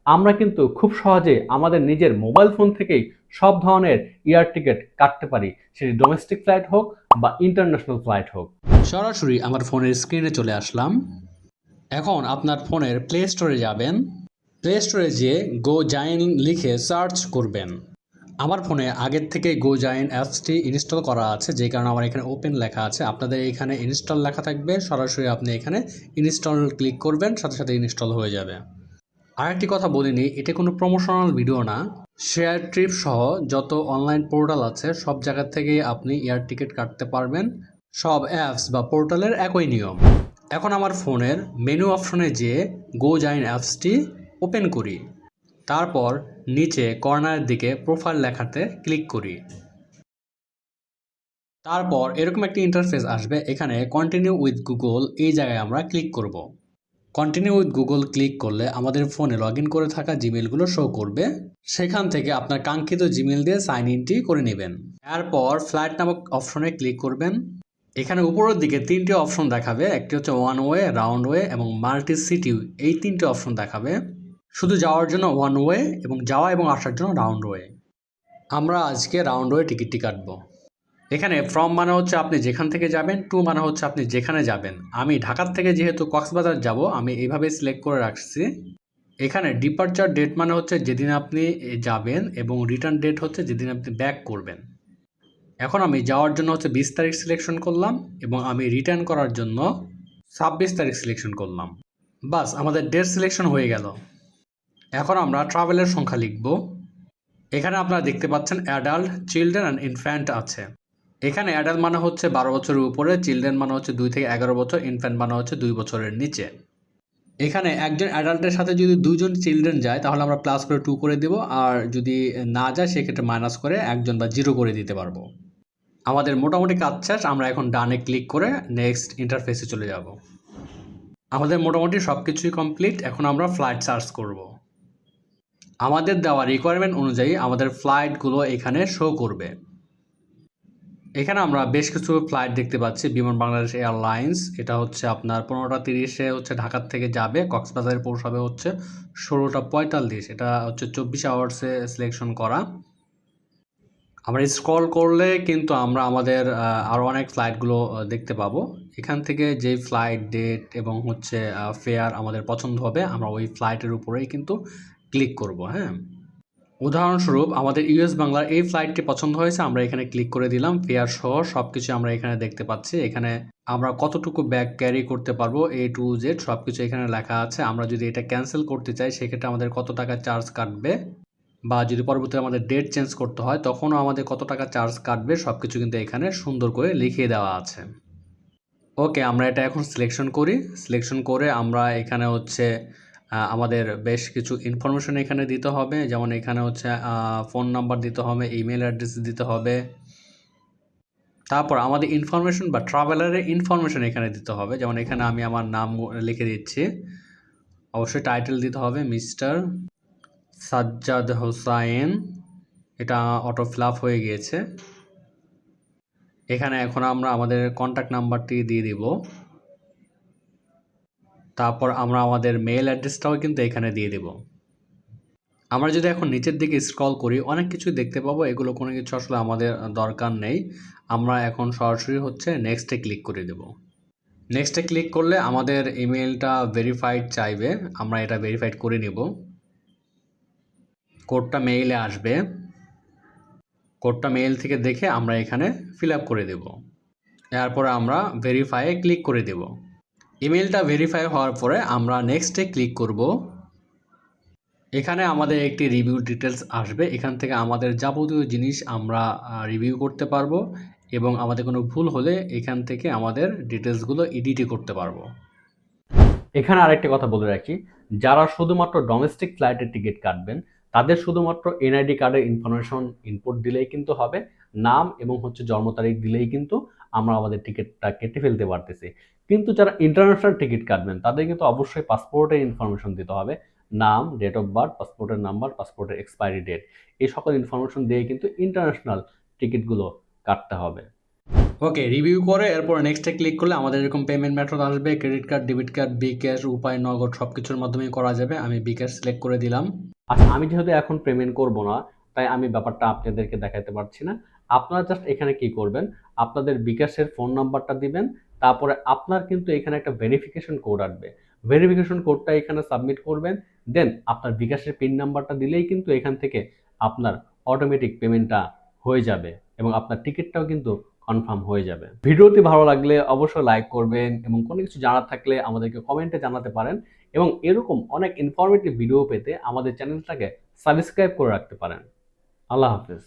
আমরা কিন্তু খুব সহজে আমাদের নিজের মোবাইল ফোন থেকেই সব ধরনের এয়ার টিকিট কাটতে পারি, সেটি ডোমেস্টিক ফ্লাইট হোক বা ইন্টারন্যাশনাল ফ্লাইট হোক। সরাসরি আমার ফোনের স্ক্রিনে চলে আসলাম। এখন আপনার ফোনের প্লে স্টোরে যাবেন। প্লে স্টোরে যেয়ে গো জাইন লিখে সার্চ করবেন। আমার ফোনে আগের থেকে গো জাইন অ্যাপসটি ইনস্টল করা আছে, যে কারণে আমার এখানে ওপেন লেখা আছে। আপনাদের এখানে ইনস্টল লেখা থাকবে, সরাসরি আপনি এখানে ইনস্টল ক্লিক করবেন, সাথে সাথে ইনস্টল হয়ে যাবে। আরেকটি কথা বলিনি, এটা কোনো প্রমোশনাল ভিডিও না। শেয়ার ট্রিপ সহ যত অনলাইন পোর্টাল আছে সব জায়গা থেকেই আপনি এয়ার টিকিট কাটতে পারবেন। সব অ্যাপস বা পোর্টালের একই নিয়ম। এখন আমার ফোনের মেনু অপশনে যেয়ে গো জাইন অ্যাপসটি ওপেন করি। তারপর নিচে কর্নারের দিকে প্রোফাইল লেখাতে ক্লিক করি। তারপর এরকম একটি ইন্টারফেস আসবে, এখানে কন্টিনিউ উইথ গুগল এই জায়গায় আমরা ক্লিক করব। কন্টিনিউ উইথ গুগল ক্লিক করলে আমাদের ফোনে লগ ইন করে থাকা জিমেলগুলো শো করবে। সেখান থেকে আপনার কাঙ্ক্ষিত জিমেল দিয়ে সাইন ইনটি করে নেবেন। এরপর ফ্লাইট নামক অপশনে ক্লিক করবেন। এখানে উপরের দিকে তিনটি অপশন দেখাবে, একটি হচ্ছে ওয়ান ওয়ে, রাউন্ড ওয়ে এবং মাল্টি সিটি। এই তিনটি অপশন দেখাবে। শুধু যাওয়ার জন্য ওয়ান ওয়ে এবং যাওয়া এবং আসার জন্য রাউন্ড ওয়ে। আমরা আজকে রাউন্ড ওয়ে টিকিটটি কাটবো। এখানে ফ্রম মানে হচ্ছে আপনি যেখান থেকে যাবেন, টু মানে হচ্ছে আপনি যেখানে যাবেন। আমি ঢাকার থেকে যেহেতু কক্সবাজার যাব, আমি এইভাবে সিলেক্ট করে রাখছি। এখানে ডিপারচার ডেট মানে হচ্ছে যেদিন আপনি যাবেন এবং রিটার্ন ডেট হচ্ছে যেদিন আপনি ব্যাক করবেন। এখন আমি যাওয়ার জন্য হচ্ছে 20 তারিখ সিলেকশন করলাম এবং আমি রিটার্ন করার জন্য 26 তারিখ সিলেকশন করলাম। বাস, আমাদের ডেট সিলেকশন হয়ে গেল। এখন আমরা ট্রাভেলের সংখ্যা লিখব। এখানে আপনারা দেখতে পাচ্ছেন অ্যাডাল্ট, চিলড্রেন অ্যান্ড ইনফ্যান্ট আছে। এখানে অ্যাডাল্ট মানে হচ্ছে 12 বছরের উপরে, চিলড্রেন মানে হচ্ছে 2 থেকে 11 বছর, ইনফ্যান্ট মানে হচ্ছে 2 বছরের নিচে। এখানে একজন অ্যাডাল্টের সাথে যদি দুজন চিলড্রেন যায় তাহলে আমরা প্লাস করে 2 করে দেব, আর যদি না যায় সেক্ষেত্রে মাইনাস করে একজন বা 0 করে দিতে পারবো। আমাদের মোটামুটি কাজ শেষ। আমরা এখন ডানে ক্লিক করে নেক্সট ইন্টারফেসে চলে যাব। আমাদের মোটামুটি সব কিছুই কমপ্লিট। এখন আমরা ফ্লাইট সার্চ করব। আমাদের দেওয়া রিকোয়ারমেন্ট অনুযায়ী আমাদের ফ্লাইটগুলো এখানে শো করবে। এখানে আমরা বেশ কিছু ফ্লাইট দেখতে পাচ্ছি। বিমান বাংলাদেশ এয়ারলাইন্স, এটা হচ্ছে আপনার 15টা 30-এ হচ্ছে ঢাকার থেকে যাবে, কক্সবাজারে পৌঁছাবে হচ্ছে 16টা 45। এটা হচ্ছে 24 আওয়ার্সে সিলেকশন করা। আমরা স্ক্রল করলে কিন্তু আমরা আমাদের আরও অনেক ফ্লাইটগুলো দেখতে পাবো। এখান থেকে যেই ফ্লাইট ডেট এবং হচ্ছে ফেয়ার আমাদের পছন্দ হবে, আমরা ওই ফ্লাইটের উপরেই কিন্তু ক্লিক করব। হ্যাঁ, উদাহরণস্বরূপ আমাদের ইউএস বাংলার এই ফ্লাইটটি পছন্দ হয়েছে, আমরা এখানে ক্লিক করে দিলাম। ফেয়ার সহ সব কিছু আমরা এখানে দেখতে পাচ্ছি। এখানে আমরা কতটুকু ব্যাগ ক্যারি করতে পারবো A to Z সব কিছু এখানে লেখা আছে। আমরা যদি এটা ক্যান্সেল করতে চাই সেক্ষেত্রে আমাদের কত টাকা চার্জ কাটবে, বা যদি পরবর্তীতে আমাদের ডেট চেঞ্জ করতে হয় তখনও আমাদের কত টাকা চার্জ কাটবে, সব কিছু কিন্তু এখানে সুন্দর করে লিখিয়ে দেওয়া আছে। ওকে, আমরা এটা এখন সিলেকশন করি। সিলেকশন করে আমরা এখানে হচ্ছে আমাদের বেশ কিছু ইনফরমেশন এখানে দিতে হবে। যেমন এখানে হচ্ছে ফোন নাম্বার দিতে হবে, ইমেল অ্যাড্রেস দিতে হবে। তারপর আমাদের ইনফরমেশন বা ট্রাভেলারের ইনফরমেশন এখানে দিতে হবে। যেমন এখানে আমি আমার নাম লিখে দিচ্ছি। অবশ্যই টাইটেল দিতে হবে মিস্টার সাজ্জাদ হোসাইন। এটা অটো ফিল আপ হয়ে গিয়েছে। এখানে এখন আমরা আমাদের কন্ট্যাক্ট নাম্বারটি দিয়ে দিব। তারপর আমরা আমাদের মেল অ্যাড্রেসটাও কিন্তু এখানে দিয়ে দেব। আমরা যদি এখন নিচের দিকে স্ক্রল করি অনেক কিছু দেখতে পাবো, এগুলো কোনো কিছু আসলে আমাদের দরকার নেই। আমরা এখন সরাসরি হচ্ছে নেক্সটে ক্লিক করে দেব। নেক্সটে ক্লিক করলে আমাদের ইমেলটা ভেরিফাইড চাইবে, আমরা এটা ভেরিফাইড করে নেব। কোডটা মেইলে আসবে। কোডটা মেইল থেকে দেখে আমরা এখানে ফিল আপ করে দেব। এরপরে আমরা ভেরিফাইয়ে ক্লিক করে দেব। ইমেলটা ভেরিফাই হওয়ার পরে আমরা নেক্সটে ক্লিক করব। এখানে আমাদের একটি রিভিউ ডিটেলস আসবে। এখান থেকে আমাদের যাবতীয় জিনিস আমরা রিভিউ করতে পারবো এবং আমাদের কোনো ভুল হলে এখান থেকে আমাদের ডিটেলসগুলো এডিটই করতে পারবো। এখানে আরেকটা কথা বলে রাখি, যারা শুধুমাত্র ডোমেস্টিক ফ্লাইটের টিকিট কাটবেন তাদের শুধুমাত্র এনআইডি কার্ডের ইনফরমেশন ইনপুট দিলেই কিন্তু হবে। নাম এবং হচ্ছে জন্ম তারিখ দিলেই কিন্তু আমরা আমাদের টিকিটটা কেটে ফেলতে পারতেছি। কিন্তু যারা ইন্টারন্যাশনাল টিকিট কাটবেন তাদের কিন্তু অবশ্যই পাসপোর্টের ইনফরমেশন দিতে হবে। নাম, ডেট অফ বার্থ, পাসপোর্টের নাম্বার, পাসপোর্টের এক্সপায়ারি ডেট, এই সকল ইনফরমেশন দিয়ে কিন্তু ইন্টারন্যাশনাল টিকিটগুলো কাটতে হবে। ওকে, রিভিউ করে এরপর নেক্সটে ক্লিক করলে আমাদের এরকম পেমেন্ট মেথড আসবে, ক্রেডিট কার্ড, ডেবিট কার্ড, বিকাশ, উপায়, নগদ সব কিছুর মাধ্যমে করা যাবে। আমি বিকাশ সিলেক্ট করে দিলাম। আচ্ছা, আমি যেহেতু এখন পেমেন্ট করব না, তাই আমি ব্যাপারটা আপনাদেরকে দেখাতে পারছি না। আপনারা জাস্ট এখানে কি করবেন, আপনাদের বিকাশের ফোন নাম্বারটা দিবেন, তারপরে আপনার কিন্তু এখানে একটা ভেরিফিকেশন কোড আসবে। ভেরিফিকেশন কোডটা এখানে সাবমিট করবেন, দেন আপনার বিকাশের পিন নাম্বারটা দিলেই কিন্তু এখান থেকে আপনার অটোমেটিক পেমেন্টটা হয়ে যাবে এবং আপনার টিকিটটাও কিন্তু কনফার্ম হয়ে যাবে। ভিডিওটি ভালো লাগলে অবশ্যই লাইক করবেন এবং কোনো কিছু জানার থাকলে আমাদেরকে কমেন্টে জানাতে পারেন এবং এরকম অনেক ইনফরমেটিভ ভিডিও পেতে আমাদের চ্যানেলটাকে সাবস্ক্রাইব করে রাখতে পারেন। আল্লাহ হাফেজ।